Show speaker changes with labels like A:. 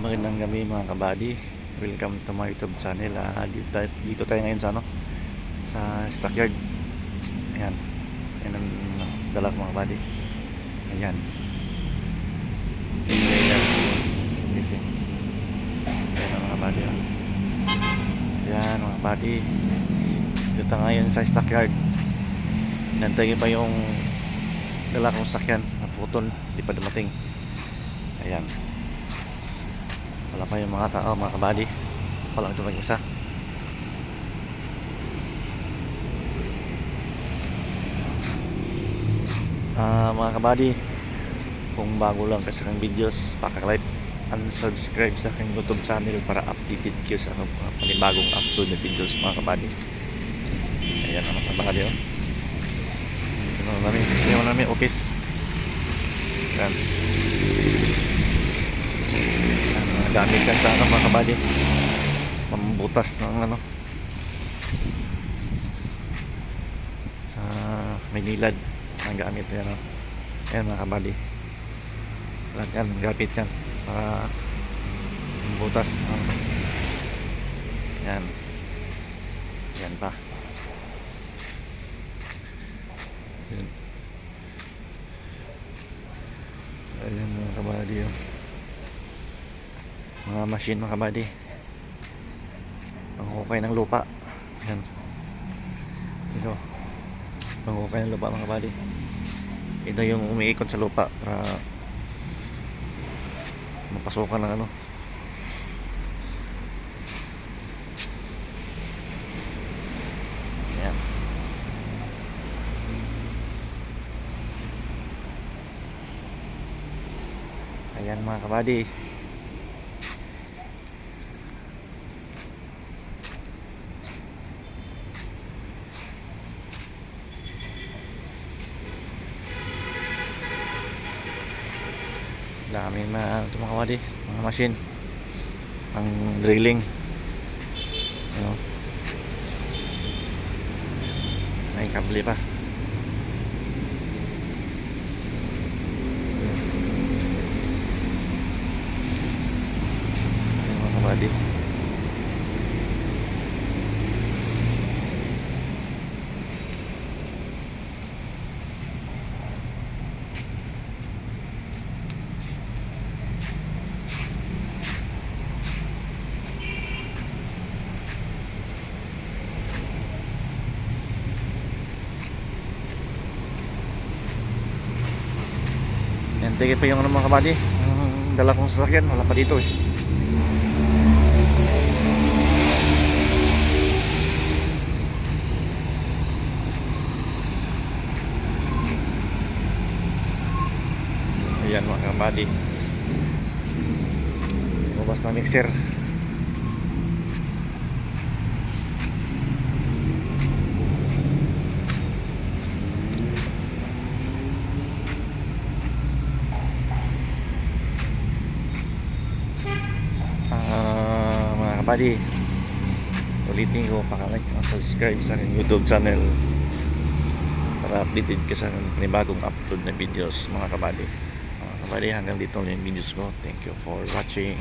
A: Magandang gabi mga kabady. Welcome to my YouTube channel. Dito tayo ngayon sa sa stockyard. Ayan. Ayan ang dala ko mga kabady. Ayan. Ayan. Ayan ang mga kabady. Ayan mga kabady. Dito tayo ngayon sa stockyard. Nantayin pa yung dala kong sakyan na putol. Di pa dumating. Ayan. Wala pa yung mga tao, mga kabady. Walang ito mag-isa. Mga kabady, kung bago lang kasi aking videos, paka-like and subscribe sa aking YouTube channel para updated kayo sa mga panibagong upload na videos mga kabady. Ayan ang mga kabady. Ito namin office. Ayan. Gamit yan sa mga kabady, pambutas ng sa Maynilad ang gamit yan. Ayan mga kabady, yan gamit yan para pambutas. Yan yan pa yan. Ayan mga kabady, mga machine mga kabady, panghukay ng lupa. Yan ito, panghukay ng lupa mga kabady. Ito yung umiikot sa lupa para mapasukan ng yan. Ayan mga kabady. Daming ito mga kabady, mga machine ang drilling. May kable pa. Mga kabady, tigil pa yung mga kabady, ang dala kong sasakyan wala pa dito eh. Ayan mga kabady, lumabas na mixer. Mga kabady, ulitin ko, paka-like and subscribe sa aking YouTube channel para updated ka sa panibagong upload na videos mga kabady. Mga kabady, hanggang dito lang yung videos ko. Thank you for watching.